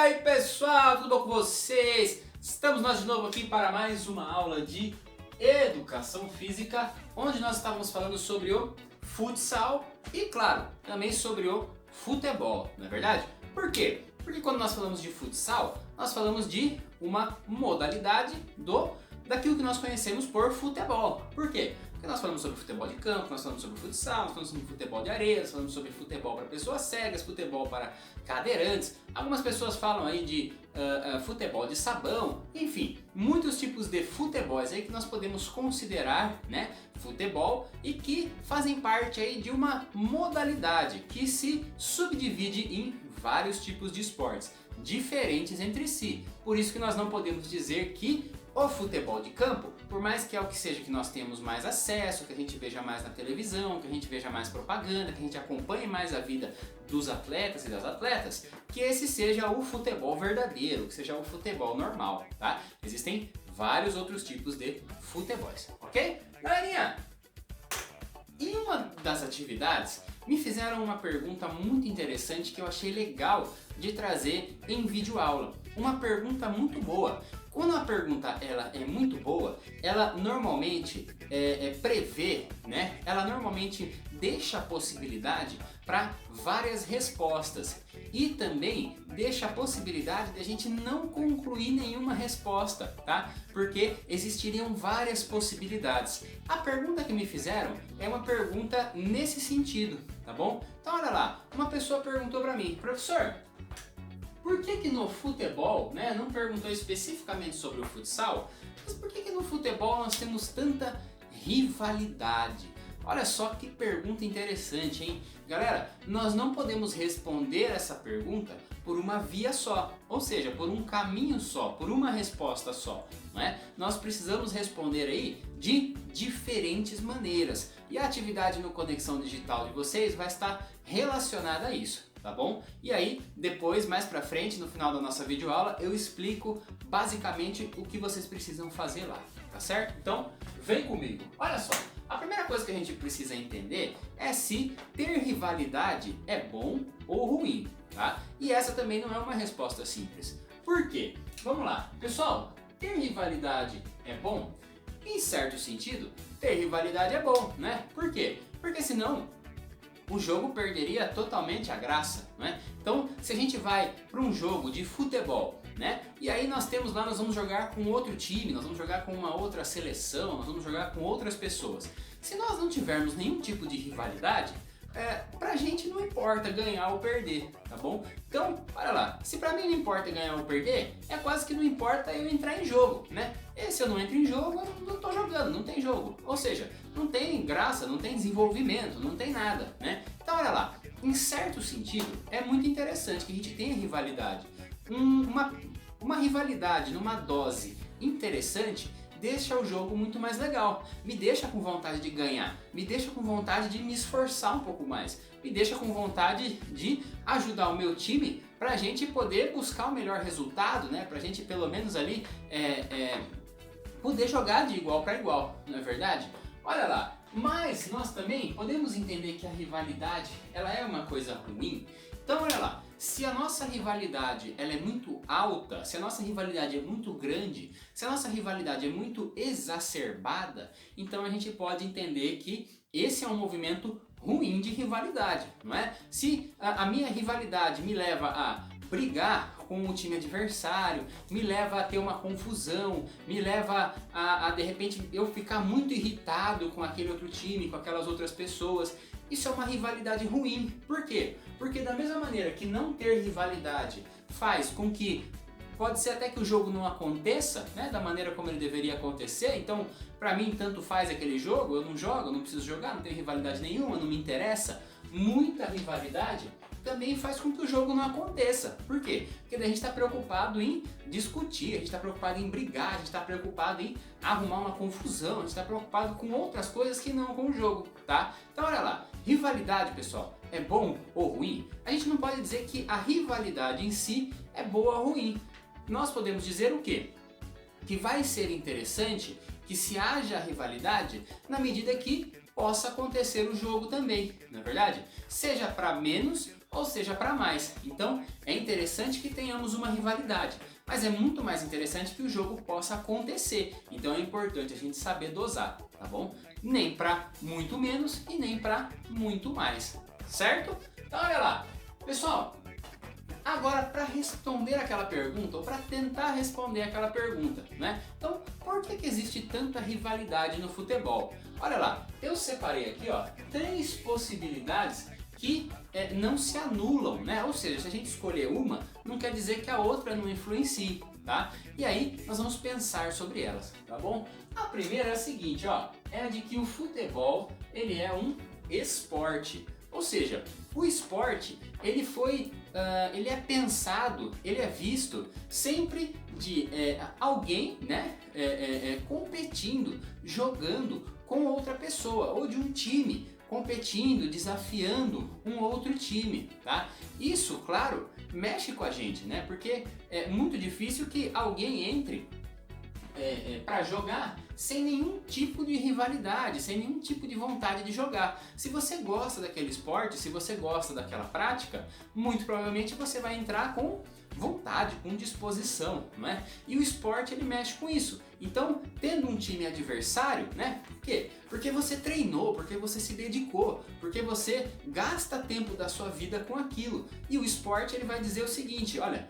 aí pessoal, tudo bom com vocês? Estamos nós de novo aqui para mais uma aula de Educação Física, onde nós estávamos falando sobre o futsal e, claro, também sobre o futebol, não é verdade? Por quê? Porque quando nós falamos de futsal, nós falamos de uma modalidade daquilo que nós conhecemos por futebol. Por quê? Porque nós falamos sobre futebol de campo, nós falamos sobre futsal, nós falamos sobre futebol de areia, nós falamos sobre futebol para pessoas cegas, futebol para cadeirantes. Algumas pessoas falam aí de futebol de sabão, enfim, muitos tipos de futebols aí que nós podemos considerar, né, futebol e que fazem parte aí de uma modalidade que se subdivide em vários tipos de esportes diferentes entre si. Por isso que nós não podemos dizer que o futebol de campo, por mais que é o que seja que nós temos mais acesso, que a gente veja mais na televisão, que a gente veja mais propaganda, que a gente acompanhe mais a vida dos atletas e das atletas, que esse seja o futebol verdadeiro, que seja o futebol normal, tá? Existem vários outros tipos de futebols, ok? Galerinha, em uma das atividades me fizeram uma pergunta muito interessante que eu achei legal de trazer em videoaula. Uma pergunta muito boa. Quando a pergunta ela é muito boa, ela normalmente prevê, né? Ela normalmente deixa a possibilidade para várias respostas e também deixa a possibilidade de a gente não concluir nenhuma resposta, tá? Porque existiriam várias possibilidades. A pergunta que me fizeram é uma pergunta nesse sentido, tá bom? Então olha lá, uma pessoa perguntou para mim, professor, por que no futebol, né, não perguntou especificamente sobre o futsal, mas por que no futebol nós temos tanta rivalidade? Olha só que pergunta interessante, hein? Galera, nós não podemos responder essa pergunta por uma via só, ou seja, por um caminho só, por uma resposta só, não é? Nós precisamos responder aí de diferentes maneiras e a atividade no Conexão Digital de vocês vai estar relacionada a isso. Tá bom? E aí, depois, mais pra frente, no final da nossa videoaula, eu explico basicamente o que vocês precisam fazer lá, tá certo? Então, vem comigo. Olha só, a primeira coisa que a gente precisa entender é se ter rivalidade é bom ou ruim, tá? E essa também não é uma resposta simples. Por quê? Vamos lá. Pessoal, ter rivalidade é bom? Em certo sentido, ter rivalidade é bom, né? Por quê? Porque senão o jogo perderia totalmente a graça, né? Então, se a gente vai para um jogo de futebol, né? E aí nós vamos jogar com outro time, nós vamos jogar com uma outra seleção, nós vamos jogar com outras pessoas. Se nós não tivermos nenhum tipo de rivalidade, pra gente não importa ganhar ou perder, tá bom? Então, olha lá, se pra mim não importa ganhar ou perder, é quase que não importa eu entrar em jogo, né? E se eu não entro em jogo, eu não tô jogando, não tem jogo. Ou seja, não tem graça, não tem desenvolvimento, não tem nada, né? Então, olha lá, em certo sentido, é muito interessante que a gente tenha rivalidade. Uma rivalidade numa dose interessante deixa o jogo muito mais legal, me deixa com vontade de ganhar, me deixa com vontade de me esforçar um pouco mais, me deixa com vontade de ajudar o meu time pra gente poder buscar o melhor resultado, né? Pra gente pelo menos ali poder jogar de igual para igual, não é verdade? Olha lá, mas nós também podemos entender que a rivalidade ela é uma coisa ruim. Então olha lá, se a nossa rivalidade ela é muito alta, se a nossa rivalidade é muito grande, se a nossa rivalidade é muito exacerbada, então a gente pode entender que esse é um movimento ruim de rivalidade, não é? Se a minha rivalidade me leva a brigar com o time adversário, me leva a ter uma confusão, me leva a de repente eu ficar muito irritado com aquele outro time, com aquelas outras pessoas. Isso é uma rivalidade ruim. Por quê? Porque da mesma maneira que não ter rivalidade faz com que pode ser até que o jogo não aconteça, né, da maneira como ele deveria acontecer. Então, pra mim, tanto faz aquele jogo, eu não jogo, eu não preciso jogar, não tenho rivalidade nenhuma, não me interessa. Muita rivalidade também faz com que o jogo não aconteça. Por quê? Porque daí a gente está preocupado em discutir, a gente está preocupado em brigar, a gente está preocupado em arrumar uma confusão, a gente está preocupado com outras coisas que não com o jogo, tá? Então olha lá, rivalidade, pessoal, é bom ou ruim? A gente não pode dizer que a rivalidade em si é boa ou ruim. Nós podemos dizer o quê? Que vai ser interessante que se haja rivalidade na medida que possa acontecer o jogo também, não é verdade? Seja para menos ou seja para mais. Então é interessante que tenhamos uma rivalidade, mas é muito mais interessante que o jogo possa acontecer. Então é importante a gente saber dosar, tá bom? Nem para muito menos e nem para muito mais, certo? Então olha lá, pessoal. Agora, para responder aquela pergunta, ou para tentar responder aquela pergunta, né? Então, por que existe tanta rivalidade no futebol? Olha lá, eu separei aqui, ó, 3 possibilidades que não se anulam, né? Ou seja, se a gente escolher uma, não quer dizer que a outra não influencie, tá? E aí, nós vamos pensar sobre elas, tá bom? A primeira é a seguinte, ó, é a de que o futebol, ele é um esporte. Ou seja, o esporte, ele é pensado, ele é visto sempre de alguém, né, competindo, jogando com outra pessoa, ou de um time competindo, desafiando um outro time, tá? Isso, claro, mexe com a gente, né? Porque é muito difícil que alguém entre para jogar sem nenhum tipo de rivalidade, sem nenhum tipo de vontade de jogar. Se você gosta daquele esporte, se você gosta daquela prática, muito provavelmente você vai entrar com vontade, com disposição, não é? E o esporte ele mexe com isso. Então, tendo um time adversário, né? Por quê? Porque você treinou, porque você se dedicou, porque você gasta tempo da sua vida com aquilo. E o esporte ele vai dizer o seguinte, olha,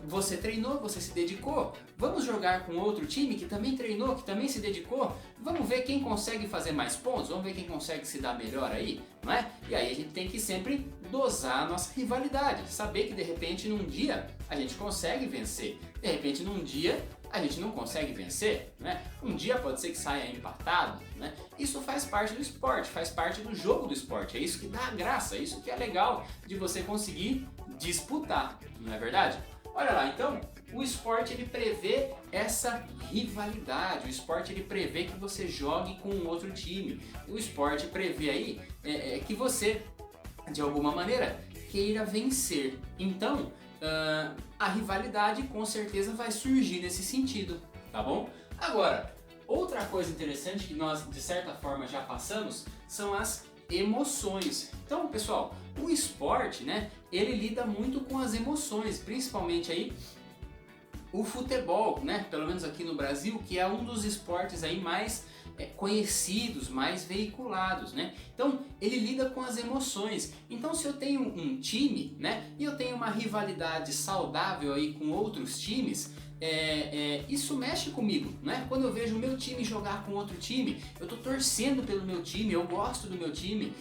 você treinou, você se dedicou, vamos jogar com outro time que também treinou, que também se dedicou, vamos ver quem consegue fazer mais pontos, vamos ver quem consegue se dar melhor aí, não é? E aí a gente tem que sempre dosar a nossa rivalidade, saber que de repente num dia a gente consegue vencer, de repente num dia a gente não consegue vencer, né? Um dia pode ser que saia empatado, né? Isso faz parte do esporte, faz parte do jogo do esporte, é isso que dá a graça, é isso que é legal de você conseguir disputar, não é verdade? Olha lá, então, o esporte ele prevê essa rivalidade, o esporte ele prevê que você jogue com um outro time, o esporte prevê aí que você, de alguma maneira, queira vencer. Então, a rivalidade com certeza vai surgir nesse sentido, tá bom? Agora, outra coisa interessante que nós de certa forma já passamos são as emoções. Então, pessoal, o esporte, né, ele lida muito com as emoções, principalmente aí o futebol, né, pelo menos aqui no Brasil, que é um dos esportes aí mais conhecidos, mais veiculados, né? Então ele lida com as emoções. Então se eu tenho um time, né, e eu tenho uma rivalidade saudável aí com outros times, isso mexe comigo, né? Quando eu vejo o meu time jogar com outro time, eu estou torcendo pelo meu time, eu gosto do meu time,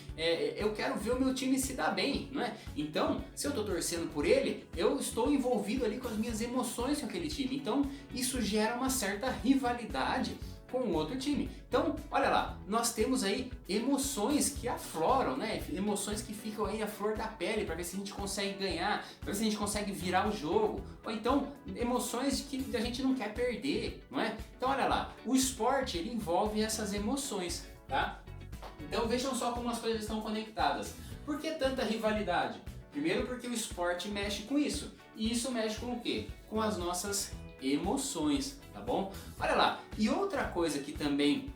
eu quero ver o meu time se dar bem, não é? Então, se eu estou torcendo por ele, eu estou envolvido ali com as minhas emoções com aquele time. Então, isso gera uma certa rivalidade com o outro time. Então, olha lá, nós temos aí emoções que afloram, né? Emoções que ficam aí à flor da pele para ver se a gente consegue ganhar, para ver se a gente consegue virar o jogo, ou então emoções que a gente não quer perder, não é? Então, olha lá, o esporte ele envolve essas emoções, tá? Então, vejam só como as coisas estão conectadas. Por que tanta rivalidade? Primeiro porque o esporte mexe com isso. E isso mexe com o quê? Com as nossas emoções, tá bom? Olha lá, e outra coisa que também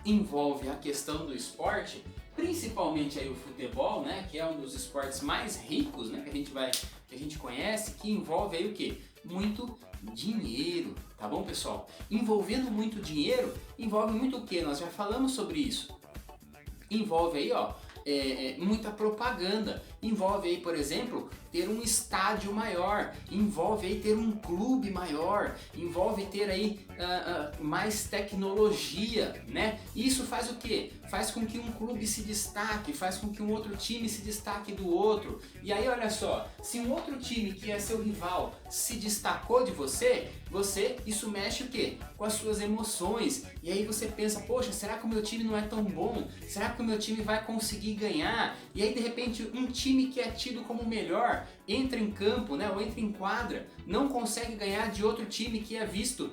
envolve a questão do esporte, principalmente aí o futebol, né, que é um dos esportes mais ricos, né, que a gente conhece, que envolve aí o quê? Muito dinheiro, tá bom, pessoal? Envolvendo muito dinheiro, envolve muito o quê? Nós já falamos sobre isso. Envolve aí, ó, muita propaganda, envolve aí, por exemplo, ter um estádio maior, envolve aí ter um clube maior, envolve ter aí mais tecnologia, né? Isso faz o quê? Faz com que um clube se destaque, faz com que um outro time se destaque do outro. E aí olha só, se um outro time que é seu rival se destacou de você, isso mexe o quê? Com as suas emoções. E aí você pensa, poxa, será que o meu time não é tão bom? Será que o meu time vai conseguir ganhar? E aí de repente um time que é tido como o melhor entra em campo, né, ou entra em quadra, não consegue ganhar de outro time que é visto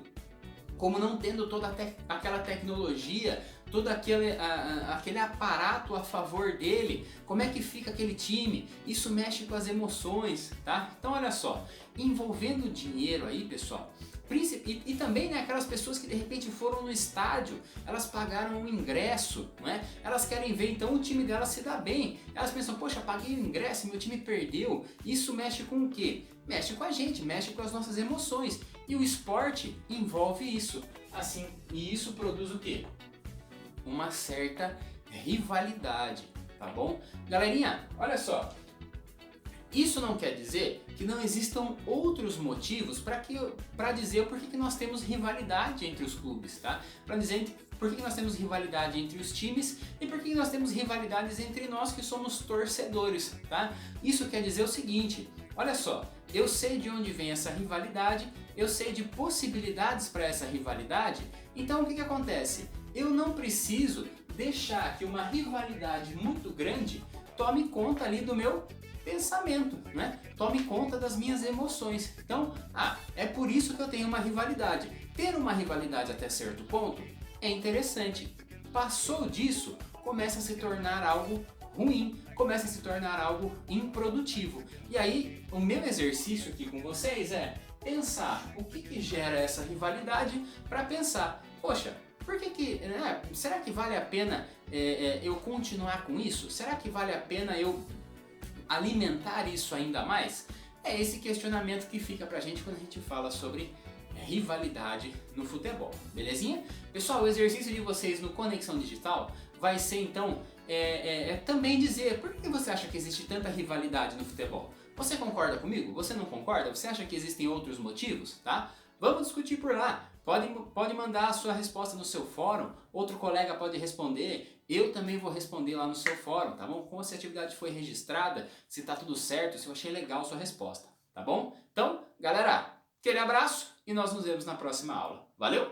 como não tendo toda aquela tecnologia, todo aquele aparato a favor dele, como é que fica aquele time? Isso mexe com as emoções, tá? Então olha só, envolvendo dinheiro aí, pessoal, e também, né, aquelas pessoas que de repente foram no estádio, elas pagaram um ingresso, não é? Elas querem ver então o time delas se dar bem. Elas pensam, poxa, paguei o ingresso, meu time perdeu. Isso mexe com o quê? Mexe com a gente, mexe com as nossas emoções. E o esporte envolve isso. Assim, e isso produz o quê? Uma certa rivalidade, tá bom? Galerinha, olha só. Isso não quer dizer que não existam outros motivos para dizer por que nós temos rivalidade entre os clubes, tá? Para dizer por que nós temos rivalidade entre os times e por que nós temos rivalidades entre nós que somos torcedores, tá? Isso quer dizer o seguinte, olha só, eu sei de onde vem essa rivalidade, eu sei de possibilidades para essa rivalidade, então o que acontece? Eu não preciso deixar que uma rivalidade muito grande tome conta ali do meu pensamento, né? Tome conta das minhas emoções. Então, é por isso que eu tenho uma rivalidade. Ter uma rivalidade até certo ponto é interessante. Passou disso, começa a se tornar algo ruim, começa a se tornar algo improdutivo. E aí, o meu exercício aqui com vocês é pensar o que gera essa rivalidade para pensar, poxa, será que vale a pena eu continuar com isso? Será que vale a pena eu alimentar isso ainda mais? É esse questionamento que fica pra gente quando a gente fala sobre rivalidade no futebol, belezinha? Pessoal, o exercício de vocês no Conexão Digital vai ser então também dizer por que você acha que existe tanta rivalidade no futebol? Você concorda comigo? Você não concorda? Você acha que existem outros motivos? Tá? Vamos discutir por lá. Pode mandar a sua resposta no seu fórum, outro colega pode responder, eu também vou responder lá no seu fórum, tá bom? Como se a atividade foi registrada, se tá tudo certo, se eu achei legal a sua resposta, tá bom? Então, galera, aquele abraço e nós nos vemos na próxima aula. Valeu?